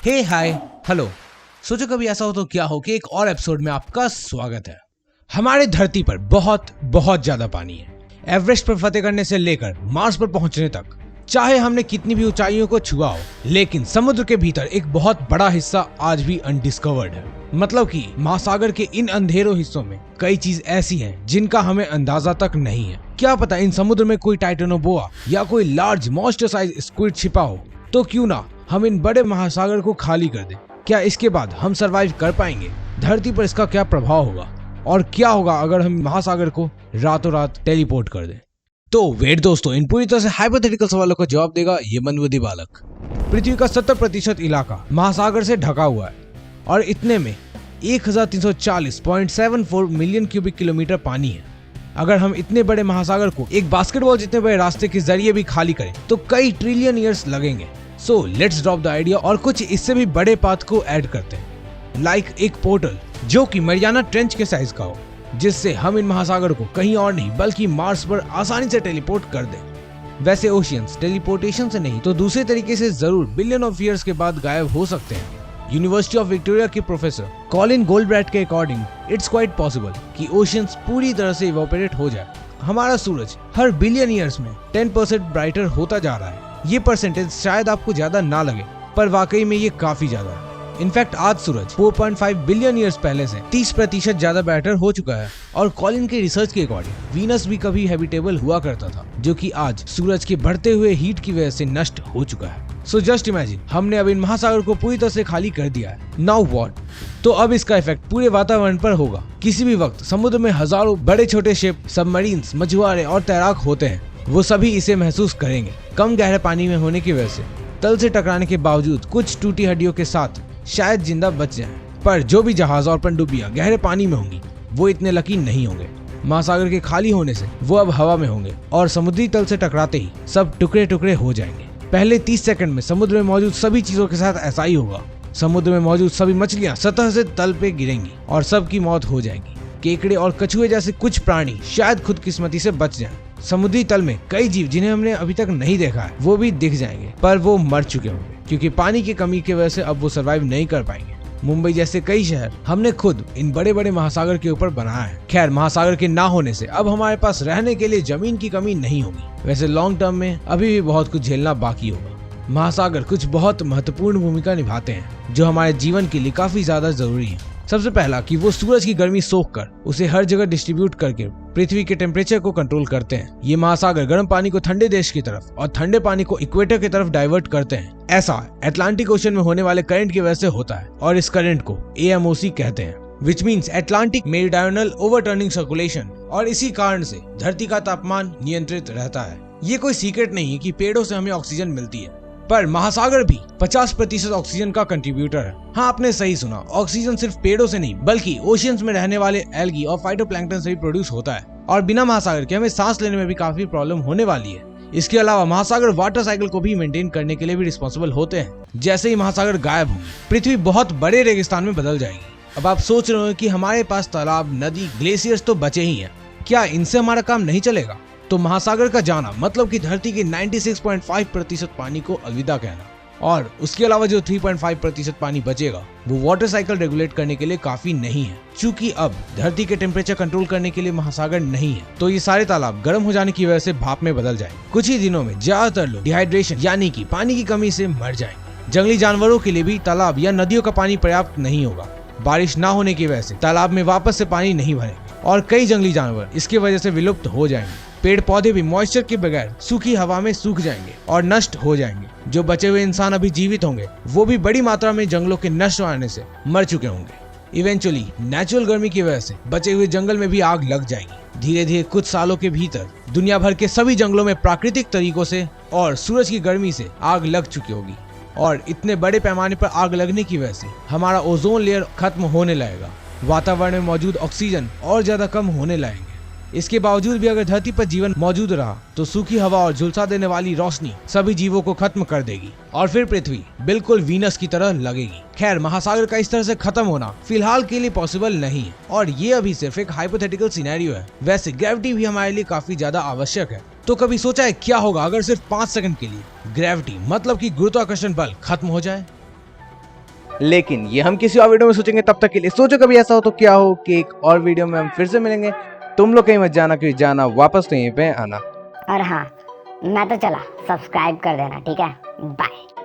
हे hi hello. सोचो कभी ऐसा हो तो क्या हो कि एक और एपिसोड में आपका स्वागत है। हमारे धरती पर बहुत बहुत ज्यादा पानी है। एवरेस्ट पर फतेह करने से लेकर मार्स पर पहुंचने तक, चाहे हमने कितनी भी ऊंचाइयों को छुआ हो, लेकिन समुद्र के भीतर एक बहुत बड़ा हिस्सा आज भी अनडिस्कवर्ड है। मतलब कि महासागर के इन अंधेरों हिस्सों में कई चीज ऐसी हैं जिनका हमें अंदाजा तक नहीं है। क्या पता इन समुद्र में कोई टाइटेनोबोआ या कोई लार्ज मॉन्स्टर साइज स्क्विड छिपा हो। तो क्यों ना हम इन बड़े महासागर को खाली कर दें। क्या इसके बाद हम सरवाइव कर पाएंगे? धरती पर इसका क्या प्रभाव होगा और क्या होगा अगर हम महासागर को रातों रात टेलीपोर्ट कर दें? तो वेट दोस्तों, इन पूरी तरह से हाइपोथेटिकल सवालों का जवाब देगा ये मंदबुद्धि बालक। पृथ्वी का 70% इलाका महासागर से ढका हुआ है और इतने में 1340.74 मिलियन क्यूबिक किलोमीटर पानी है। अगर हम इतने बड़े महासागर को एक बास्केटबॉल जितने बड़े रास्ते के जरिए भी खाली करें तो कई ट्रिलियन ईयर्स लगेंगे। So let's drop the idea और कुछ इससे भी बड़े पाथ को ऐड करते हैं, लाइक एक पोर्टल जो कि मरियाना ट्रेंच के साइज का हो, जिससे हम इन महासागर को कहीं और नहीं बल्कि मार्स पर आसानी से टेलीपोर्ट कर दें। वैसे ओशियंस टेलीपोर्टेशन से नहीं तो दूसरे तरीके से जरूर बिलियन ऑफ ईयर्स के बाद गायब हो सकते हैं। यूनिवर्सिटी ऑफ विक्टोरिया के प्रोफेसर कॉलिन गोल्डब्रैट के अकॉर्डिंग इट्स क्वाइट पॉसिबल कि ओशियंस पूरी तरह से इवोपोरेट हो जाए। हमारा सूरज हर बिलियन ईयर्स में 10% ब्राइटर होता जा रहा है। ये परसेंटेज शायद आपको ज्यादा ना लगे, पर वाकई में ये काफी ज्यादा है। इनफैक्ट आज सूरज 4.5 बिलियन ईयर्स पहले से 30% ज्यादा ब्राइटर हो चुका है। और कॉलिन के रिसर्च के अकॉर्डिंग वीनस भी कभी हैबिटेबल हुआ करता था, जो कि आज सूरज के बढ़ते हुए हीट की वजह से नष्ट हो चुका है। सो जस्ट इमेजिन, हमने अब इन महासागर को पूरी तरह से खाली कर दिया है। Now what? तो अब इसका इफेक्ट पूरे वातावरण पर होगा। किसी भी वक्त समुद्र में हजारों बड़े छोटे शिप, सबमरीन्स, मछुआरे और तैराक होते हैं, वो सभी इसे महसूस करेंगे। कम गहरे पानी में होने की वजह से तल से टकराने के बावजूद कुछ टूटी हड्डियों के साथ शायद जिंदा बच जाएं। पर जो भी जहाज और पनडुब्बियां गहरे पानी में होंगी वो इतने लकी नहीं होंगे। महासागर के खाली होने से वो अब हवा में होंगे और समुद्री तल से टकराते ही सब टुकड़े टुकड़े हो जाएंगे। पहले 30 सेकंड में समुद्र में मौजूद सभी चीजों के साथ ऐसा ही होगा। समुद्र में मौजूद सभी मछलियां सतह से तल पे गिरेंगी और सबकी मौत हो जाएगी। केकड़े और कछुए जैसे कुछ प्राणी शायद खुदकिस्मती से बच जाएं। समुद्री तल में कई जीव जिन्हें हमने अभी तक नहीं देखा है वो भी दिख जाएंगे, पर वो मर चुके होंगे क्योंकि पानी की कमी की वजह से अब वो सरवाइव नहीं कर पाएंगे। मुंबई जैसे कई शहर हमने खुद इन बड़े बड़े महासागर के ऊपर बनाया है। खैर, महासागर के ना होने से अब हमारे पास रहने के लिए जमीन की कमी नहीं होगी। वैसे लॉन्ग टर्म में अभी भी बहुत कुछ झेलना बाकी होगा। महासागर कुछ बहुत महत्वपूर्ण भूमिका निभाते हैं जो हमारे जीवन के लिए काफी ज्यादा जरूरी है। सबसे पहला कि वो सूरज की गर्मी सोख कर उसे हर जगह डिस्ट्रीब्यूट करके पृथ्वी के टेम्परेचर को कंट्रोल करते हैं। ये महासागर गर्म पानी को ठंडे देश की तरफ और ठंडे पानी को इक्वेटर की तरफ डाइवर्ट करते हैं। ऐसा अटलांटिक ओशन में होने वाले करंट की वजह से होता है और इस करंट को AMOC कहते हैं, which means Atlantic meridional overturning circulation. और इसी कारण से धरती का तापमान नियंत्रित रहता है। ये कोई सीक्रेट नहीं है कि पेड़ों से हमें ऑक्सीजन मिलती है, पर महासागर भी 50% ऑक्सीजन का कंट्रीब्यूटर है। हाँ, आपने सही सुना, ऑक्सीजन सिर्फ पेड़ों से नहीं बल्कि ओशियंस में रहने वाले एल्गी और फाइटोप्लैंक्टन से भी प्रोड्यूस होता है। और बिना महासागर के हमें सांस लेने में भी काफी प्रॉब्लम होने वाली है। इसके अलावा महासागर वाटर साइकिल को भी मेंटेन करने के लिए भी रिस्पॉन्सिबल होते हैं। जैसे ही महासागर गायब होंगे पृथ्वी बहुत बड़े रेगिस्तान में बदल जाएगी। अब आप सोच रहे हो कि हमारे पास तालाब, नदी, ग्लेशियर्स तो बचे ही हैं, क्या इनसे हमारा काम नहीं चलेगा? तो महासागर का जाना मतलब कि धरती के 96.5% पानी को अलविदा कहना। और उसके अलावा जो 3.5% पानी बचेगा वो वाटर साइकिल रेगुलेट करने के लिए काफी नहीं है। चूंकि अब धरती के टेम्परेचर कंट्रोल करने के लिए महासागर नहीं है, तो ये सारे तालाब गर्म हो जाने की वजह से भाप में बदल जाएंगे। कुछ ही दिनों में ज्यादातर लोग डिहाइड्रेशन यानी कि पानी की कमी से मर जाएंगे। जंगली जानवरों के लिए भी तालाब या नदियों का पानी पर्याप्त नहीं होगा। बारिश न होने की वजह से तालाब में वापस से पानी नहीं भरेगा और कई जंगली जानवर इसकी वजह से विलुप्त हो जाएंगे। पेड़ पौधे भी मॉइस्चर के बगैर सूखी हवा में सूख जाएंगे और नष्ट हो जाएंगे। जो बचे हुए इंसान अभी जीवित होंगे वो भी बड़ी मात्रा में जंगलों के नष्ट होने से मर चुके होंगे। इवेंचुअली नेचुरल गर्मी की वजह से बचे हुए जंगल में भी आग लग जाएगी। धीरे धीरे कुछ सालों के भीतर दुनिया भर के सभी जंगलों में प्राकृतिक तरीकों से और सूरज की गर्मी से आग लग चुकी होगी। और इतने बड़े पैमाने पर आग लगने की वजह से हमारा ओजोन लेयर खत्म होने लगेगा। वातावरण में मौजूद ऑक्सीजन और ज्यादा कम होने लगेंगे। इसके बावजूद भी अगर धरती पर जीवन मौजूद रहा तो सूखी हवा और झुलसा देने वाली रोशनी सभी जीवों को खत्म कर देगी और फिर पृथ्वी बिल्कुल वीनस की तरह लगेगी। खैर, महासागर का इस तरह से खत्म होना फिलहाल के लिए पॉसिबल नहीं है और ये अभी सिर्फ एक हाइपोथेटिकल सिनेरियो है। वैसे ग्रेविटी भी हमारे लिए काफी ज्यादा आवश्यक है। तो कभी सोचा है क्या होगा अगर सिर्फ 5 सेकंड के लिए ग्रेविटी मतलब कि गुरुत्वाकर्षण बल खत्म हो जाए? लेकिन ये हम किसी और वीडियो में सोचेंगे। तब तक के लिए सोचो कभी ऐसा हो तो क्या हो कि एक और वीडियो में हम फिर से मिलेंगे। तुम लोग कहीं मत जाना, क्योंकि जाना वापस तो यहीं पे आना। और हाँ, मैं तो चला, सब्सक्राइब कर देना, ठीक है? बाय।